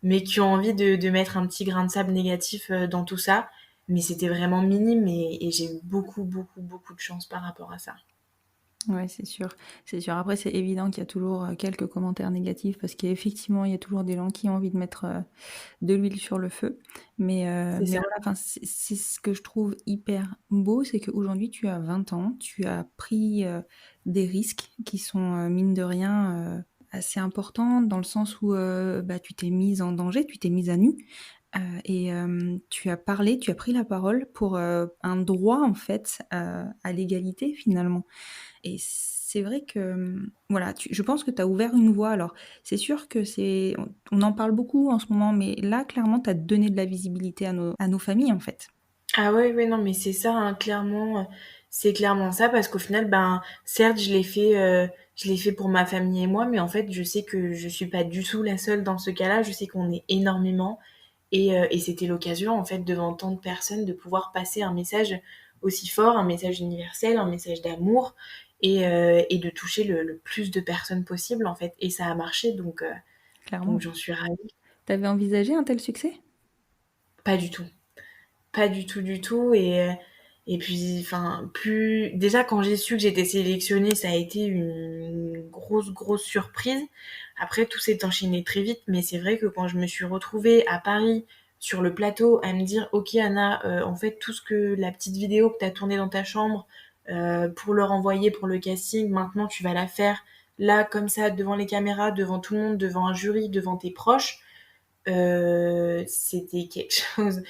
mais qui ont envie de mettre un petit grain de sable négatif dans tout ça. Mais c'était vraiment minime et j'ai eu beaucoup, beaucoup, beaucoup de chance par rapport à ça. Ouais, c'est sûr. C'est sûr. Après, c'est évident qu'il y a toujours quelques commentaires négatifs parce qu'effectivement, il y a toujours des gens qui ont envie de mettre de l'huile sur le feu. C'est Mais ça. voilà, enfin, c'est ce que je trouve hyper beau, c'est qu'aujourd'hui, tu as 20 ans, tu as pris des risques qui sont, mine de rien, assez importants dans le sens où bah, tu t'es mise en danger, tu t'es mise à nu. Tu as parlé, tu as pris la parole pour un droit en fait à l'égalité finalement. Et c'est vrai que, voilà, je pense que tu as ouvert une voie. Alors, c'est sûr que on en parle beaucoup en ce moment, mais là, clairement, tu as donné de la visibilité à nos familles, en fait. Ah ouais, ouais, non, mais c'est ça, hein, clairement, c'est clairement ça, parce qu'au final, ben, certes, je l'ai fait pour ma famille et moi, mais en fait, je sais que je suis pas du tout la seule dans ce cas-là, je sais qu'on est énormément, et c'était l'occasion, en fait, devant tant de personnes, de pouvoir passer un message aussi fort, un message universel, un message d'amour, et de toucher le plus de personnes possible, en fait, et ça a marché, donc Clairement. j'en suis ravie. T'avais envisagé un tel succès? Pas du tout. Pas du tout, du tout. Et puis, enfin, plus. Déjà, quand j'ai su que j'étais sélectionnée, ça a été une grosse, grosse surprise. Après, tout s'est enchaîné très vite, mais c'est vrai que quand je me suis retrouvée à Paris, sur le plateau, à me dire, ok, Anna, en fait, tout ce que la petite vidéo que t'as tournée dans ta chambre pour leur envoyer pour le casting, maintenant, tu vas la faire là, comme ça, devant les caméras, devant tout le monde, devant un jury, devant tes proches. C'était quelque chose,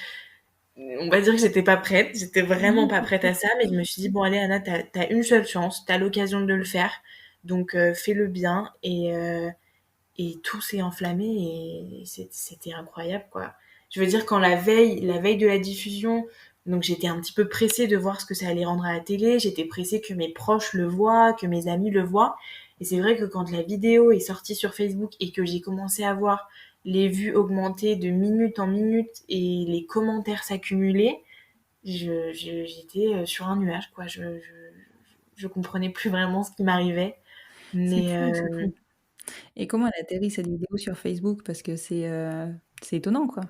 on va dire que j'étais pas prête, j'étais vraiment pas prête à ça, mais je me suis dit, bon, allez, Anna, t'as une seule chance, t'as l'occasion de le faire, donc fais-le bien, et tout s'est enflammé, et c'était incroyable, quoi. Je veux dire, quand la veille de la diffusion, donc j'étais un petit peu pressée de voir ce que ça allait rendre à la télé, j'étais pressée que mes proches le voient, que mes amis le voient, et c'est vrai que quand la vidéo est sortie sur Facebook et que j'ai commencé à voir les vues augmenter de minute en minute et les commentaires s'accumuler, j'étais sur un nuage, quoi. Je comprenais plus vraiment ce qui m'arrivait. C'est Mais fou, c'est fou. Et comment elle atterrit cette vidéo sur Facebook? Parce que C'est étonnant, quoi.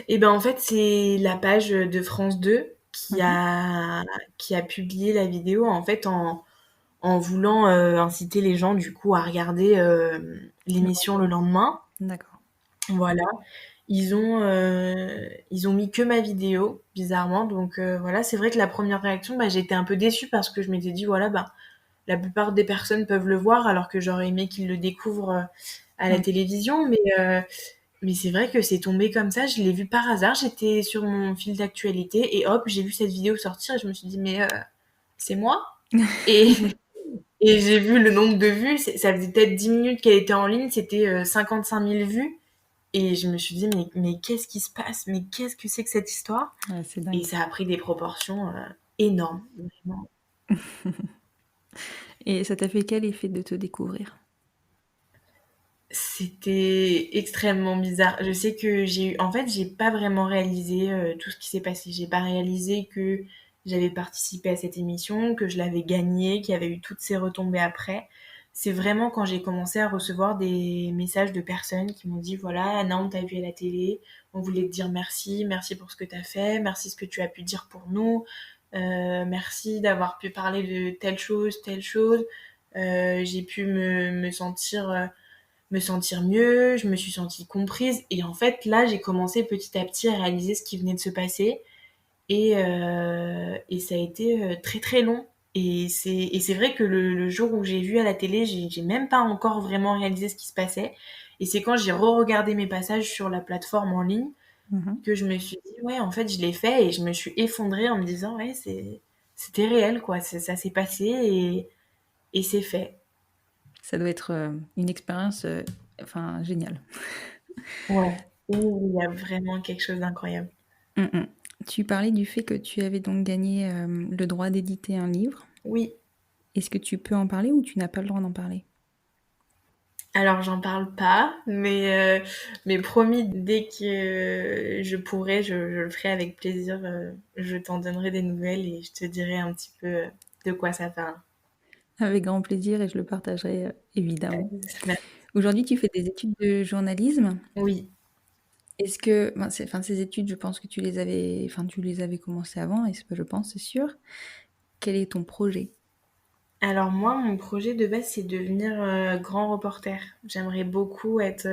Et ben en fait, c'est la page de France 2 Mhm. qui a publié la vidéo en fait en voulant inciter les gens du coup à regarder l'émission le lendemain. D'accord. Voilà. Ils ont mis que ma vidéo, bizarrement. Donc voilà, c'est vrai que la première réaction, bah, j'ai été un peu déçue parce que je m'étais dit, voilà, bah, la plupart des personnes peuvent le voir alors que j'aurais aimé qu'ils le découvrent à la Mm. télévision. Mais c'est vrai que c'est tombé comme ça, je l'ai vu par hasard, j'étais sur mon fil d'actualité et hop, j'ai vu cette vidéo sortir et je me suis dit, mais c'est moi? Et, et j'ai vu le nombre de vues, ça faisait peut-être 10 minutes qu'elle était en ligne, c'était 55 000 vues. Et je me suis dit, mais qu'est-ce qui se passe? Mais qu'est-ce que c'est que cette histoire? Ouais, c'est Et dingue. ça a pris des proportions énormes, vraiment. Et ça t'a fait quel effet de te découvrir? C'était extrêmement bizarre. Je sais que en fait, j'ai pas vraiment réalisé tout ce qui s'est passé. J'ai pas réalisé que j'avais participé à cette émission, que je l'avais gagnée, qu'il y avait eu toutes ces retombées après. C'est vraiment quand j'ai commencé à recevoir des messages de personnes qui m'ont dit, voilà, Anna, on t'a vu à la télé, on voulait te dire merci, merci pour ce que t'as fait, merci ce que tu as pu dire pour nous, merci d'avoir pu parler de telle chose, telle chose. J'ai pu me sentir mieux, je me suis sentie comprise. Et en fait, là, j'ai commencé petit à petit à réaliser ce qui venait de se passer. Et ça a été très très long. Et c'est vrai que le jour où j'ai vu à la télé, j'ai même pas encore vraiment réalisé ce qui se passait. Et c'est quand j'ai re-regardé mes passages sur la plateforme en ligne Mhm. que je me suis dit, ouais, en fait, je l'ai fait. Et je me suis effondrée en me disant, ouais, c'était réel, quoi. Ça s'est passé et c'est fait. Ça doit être une expérience enfin, géniale. Ouais. Il y a vraiment quelque chose d'incroyable. Mm, mm. Tu parlais du fait que tu avais donc gagné le droit d'éditer un livre. Oui. Est-ce que tu peux en parler ou tu n'as pas le droit d'en parler? Alors j'en parle pas, mais promis, dès que je pourrai, je le ferai avec plaisir. Je t'en donnerai des nouvelles et je te dirai un petit peu de quoi ça parle. Avec grand plaisir et je le partagerai évidemment. Merci. Aujourd'hui, tu fais des études de journalisme. Oui. Est-ce que, ben, enfin, ces études, je pense que tu les avais commencées avant, et je pense, c'est sûr. Quel est ton projet? Alors moi, mon projet de base, c'est devenir grand reporter. J'aimerais beaucoup être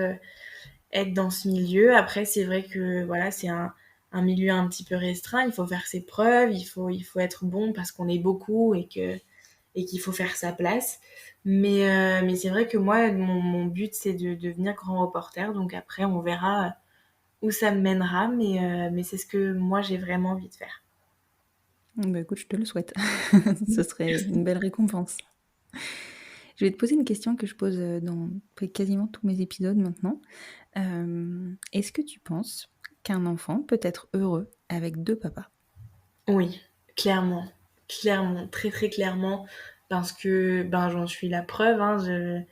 dans ce milieu. Après, c'est vrai que voilà, c'est un milieu un petit peu restreint. Il faut faire ses preuves, il faut être bon parce qu'on est beaucoup et qu'il faut faire sa place. Mais c'est vrai que moi, mon but, c'est de devenir grand reporter. Donc après, on verra où ça me mènera. Mais c'est ce que moi, j'ai vraiment envie de faire. Bah, écoute, je te le souhaite. Ce serait une belle récompense. Je vais te poser une question que je pose dans quasiment tous mes épisodes maintenant. Est-ce que tu penses qu'un enfant peut être heureux avec deux papas? Oui, clairement. Clairement, très très clairement. Parce que ben, j'en suis la preuve. Hein,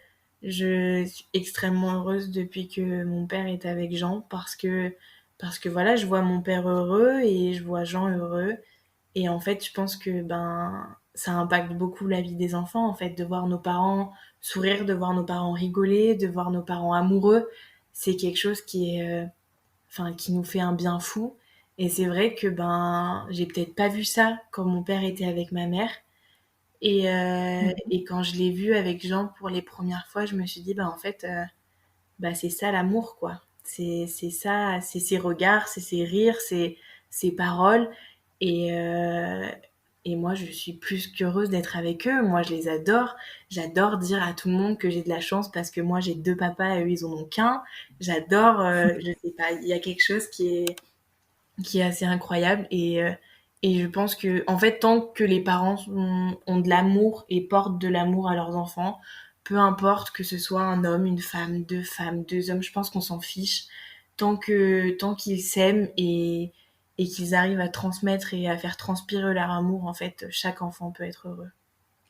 je suis extrêmement heureuse depuis que mon père est avec Jean. Parce que voilà, je vois mon père heureux et je vois Jean heureux. Et en fait, je pense que ben ça impacte beaucoup la vie des enfants, en fait, de voir nos parents sourire, de voir nos parents rigoler, de voir nos parents amoureux. C'est quelque chose qui nous fait un bien fou. Et c'est vrai que ben j'ai peut-être pas vu ça quand mon père était avec ma mère. Mhm. Et quand je l'ai vu avec Jean pour les premières fois, je me suis dit, bah en fait, bah c'est ça l'amour, quoi. C'est ça, c'est ses regards, c'est ses rires, c'est ses paroles. Et, euh, et moi, je suis plus qu'heureuse d'être avec eux. Moi, je les adore. J'adore dire à tout le monde que j'ai de la chance parce que moi, j'ai deux papas et eux, ils en ont qu'un. J'adore, je sais pas, il y a quelque chose qui est assez incroyable. Et je pense que, en fait, tant que les parents ont de l'amour et portent de l'amour à leurs enfants, peu importe que ce soit un homme, une femme, deux hommes, je pense qu'on s'en fiche. Tant qu'ils s'aiment et qu'ils arrivent à transmettre et à faire transpirer leur amour, en fait, chaque enfant peut être heureux.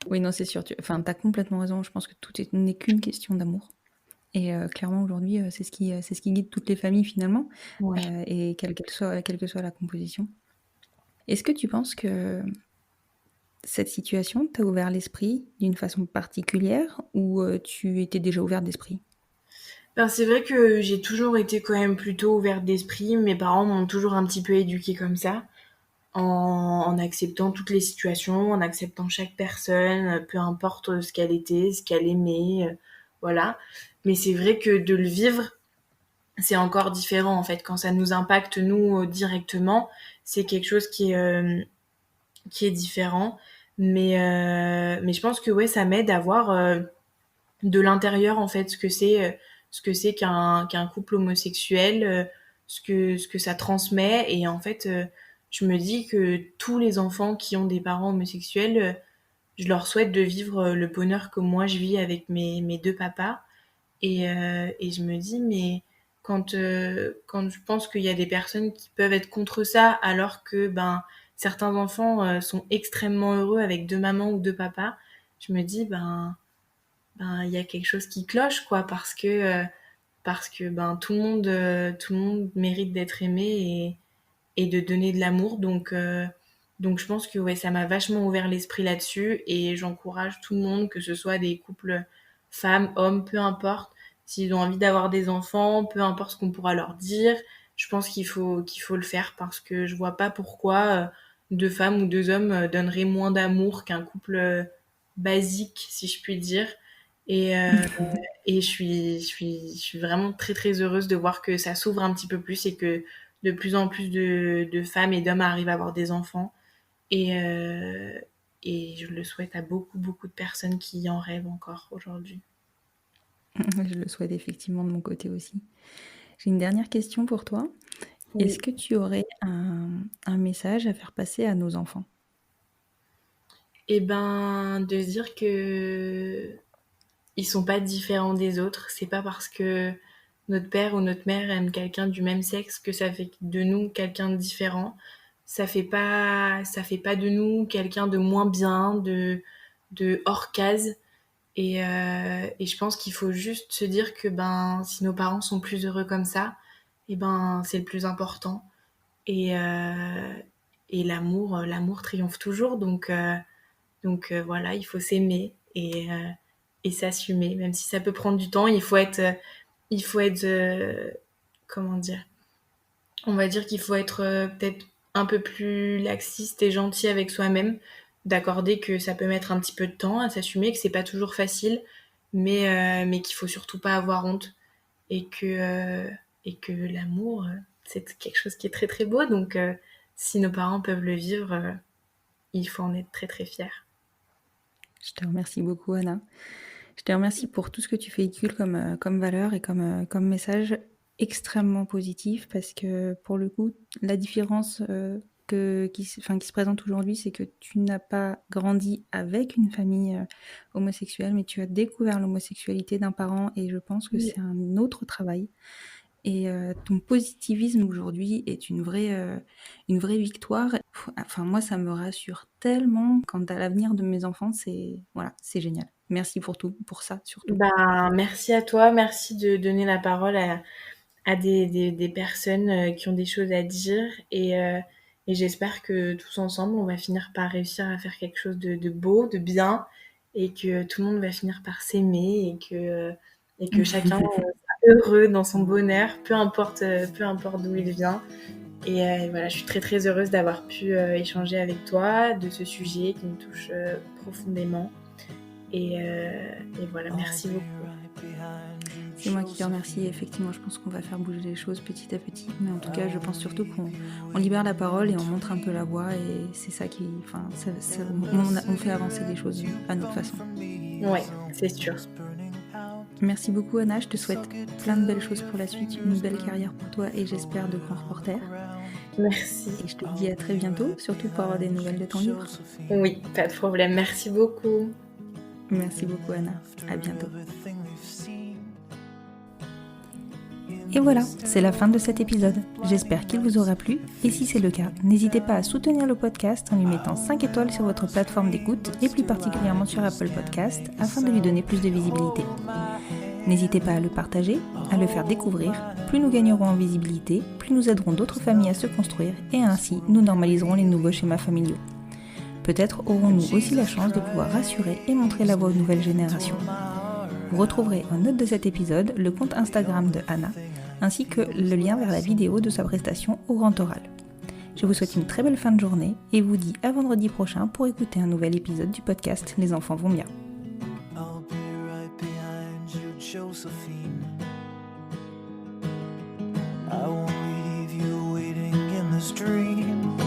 Oui, non, c'est sûr. Enfin, t'as complètement raison. Je pense que n'est qu'une question d'amour. Et clairement, aujourd'hui, c'est ce qui guide toutes les familles finalement, Ouais. et quelle que soit la composition. Est-ce que tu penses que cette situation t'a ouvert l'esprit d'une façon particulière ou tu étais déjà ouverte d'esprit? Ben, c'est vrai que j'ai toujours été quand même plutôt ouverte d'esprit. Mes parents m'ont toujours un petit peu éduquée comme ça, en acceptant toutes les situations, en acceptant chaque personne, peu importe ce qu'elle était, ce qu'elle aimait, voilà. Mais c'est vrai que de le vivre, c'est encore différent en fait. Quand ça nous impacte nous directement, c'est quelque chose qui est différent. Mais je pense que ouais, ça m'aide à voir de l'intérieur en fait ce que c'est qu'un couple homosexuel, ce que ça transmet. Et en fait, je me dis que tous les enfants qui ont des parents homosexuels, je leur souhaite de vivre le bonheur que moi je vis avec mes deux papas. Et je me dis, mais quand je pense qu'il y a des personnes qui peuvent être contre ça, alors que ben, certains enfants sont extrêmement heureux avec deux mamans ou deux papas, je me dis, il y a quelque chose qui cloche, quoi, parce que ben, tout le monde mérite d'être aimé et de donner de l'amour. Donc je pense que ouais, ça m'a vachement ouvert l'esprit là-dessus et j'encourage tout le monde, que ce soit des couples femmes, hommes, peu importe, s'ils ont envie d'avoir des enfants, peu importe ce qu'on pourra leur dire, je pense qu'il faut le faire parce que je vois pas pourquoi deux femmes ou deux hommes donneraient moins d'amour qu'un couple basique, si je puis dire. Et, et je suis vraiment très très heureuse de voir que ça s'ouvre un petit peu plus et que de plus en plus de femmes et d'hommes arrivent à avoir des enfants. Et, euh, et je le souhaite à beaucoup beaucoup de personnes qui en rêvent encore aujourd'hui. Je le souhaite effectivement de mon côté aussi. J'ai une dernière question pour toi. Oui. Est-ce que tu aurais un message à faire passer à nos enfants? Et ben de se dire que ils sont pas différents des autres. C'est pas parce que notre père ou notre mère aime quelqu'un du même sexe que ça fait de nous quelqu'un de différent. Ça fait pas de nous quelqu'un de moins bien, de hors case. Et je pense qu'il faut juste se dire que ben si nos parents sont plus heureux comme ça, et ben c'est le plus important. Et, euh, et l'amour triomphe toujours. Voilà, il faut s'aimer et s'assumer, même si ça peut prendre du temps. Il faut être, comment dire, on va dire qu'il faut être peut-être un peu plus laxiste et gentil avec soi-même, d'accorder que ça peut mettre un petit peu de temps à s'assumer, que c'est pas toujours facile, mais qu'il faut surtout pas avoir honte et que l'amour, c'est quelque chose qui est très très beau. Donc, si nos parents peuvent le vivre, il faut en être très très fier. Je te remercie beaucoup, Anna. Je te remercie pour tout ce que tu véhicules comme valeur et comme message extrêmement positif parce que pour le coup, la différence qui se présente aujourd'hui, c'est que tu n'as pas grandi avec une famille homosexuelle, mais tu as découvert l'homosexualité d'un parent et je pense que c'est un autre travail. Et ton positivisme aujourd'hui est une vraie victoire. Enfin, moi, ça me rassure tellement quant à l'avenir de mes enfants. C'est génial. Merci pour tout, pour ça surtout. Ben, merci à toi, merci de donner la parole à des personnes qui ont des choses à dire et j'espère que tous ensemble, on va finir par réussir à faire quelque chose de beau, de bien et que tout le monde va finir par s'aimer et que chacun sera heureux dans son bonheur, peu importe d'où il vient. Et voilà, je suis très très heureuse d'avoir pu échanger avec toi de ce sujet qui me touche profondément. Et voilà, merci beaucoup. C'est moi qui te remercie. Effectivement, je pense qu'on va faire bouger les choses petit à petit. Mais en tout cas, je pense surtout qu'on libère la parole et on montre un peu la voie. Et c'est ça qui... Enfin, on fait avancer les choses à notre façon. Ouais, c'est sûr. Merci beaucoup, Anna. Je te souhaite plein de belles choses pour la suite, une belle carrière pour toi et j'espère de grands reporters. Merci. Et je te dis à très bientôt, surtout pour avoir des nouvelles de ton livre. Oui, pas de problème. Merci beaucoup. Merci beaucoup, Anna. À bientôt. Et voilà, c'est la fin de cet épisode. J'espère qu'il vous aura plu et si c'est le cas, n'hésitez pas à soutenir le podcast en lui mettant 5 étoiles sur votre plateforme d'écoute et plus particulièrement sur Apple Podcast afin de lui donner plus de visibilité. N'hésitez pas à le partager, à le faire découvrir. Plus nous gagnerons en visibilité, plus nous aiderons d'autres familles à se construire et ainsi nous normaliserons les nouveaux schémas familiaux. Peut-être aurons-nous aussi la chance de pouvoir rassurer et montrer la voie aux nouvelles générations. Vous retrouverez en note de cet épisode le compte Instagram de Anna, ainsi que le lien vers la vidéo de sa prestation au Grand Oral. Je vous souhaite une très belle fin de journée et vous dis à vendredi prochain pour écouter un nouvel épisode du podcast Les enfants vont bien. I'll be right behind you, Josephine. I won't leave you waiting in this dream.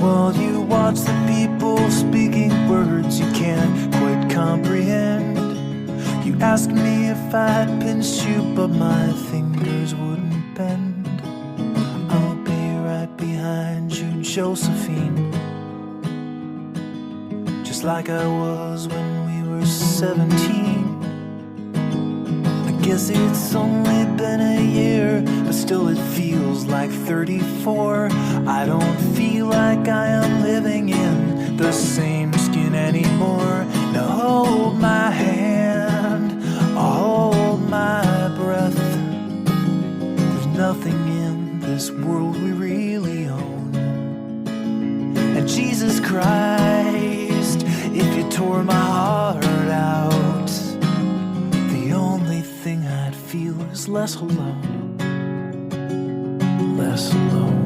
While you watch the people speaking words you can't quite comprehend. You asked me if I'd pinch you, but my fingers wouldn't bend. I'll be right behind you, Josephine. Just like I was when we were 17. I guess it's only been a year, but still it feels like 34. I don't feel like I am living in the same skin anymore. Now hold my hand, I'll hold my breath. There's nothing in this world we really own. And Jesus Christ, if you tore my heart out, the only thing I'd feel is less alone. Less alone.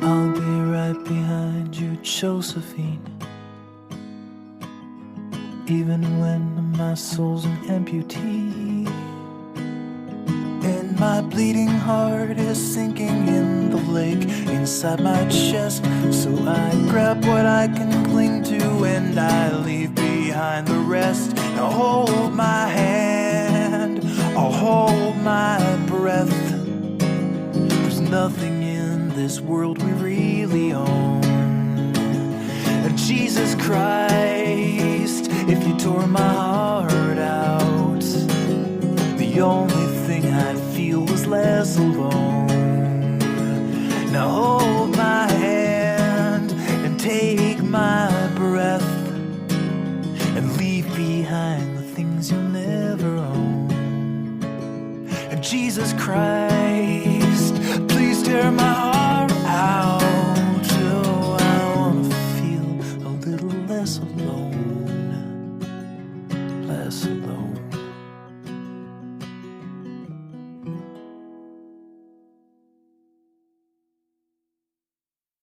I'll be right behind you, Josephine. Even when my soul's an amputee, and my bleeding heart is sinking in the lake inside my chest. So I grab what I can cling to and I leave behind the rest. Now hold my hand, I'll hold my breath. There's nothing in this world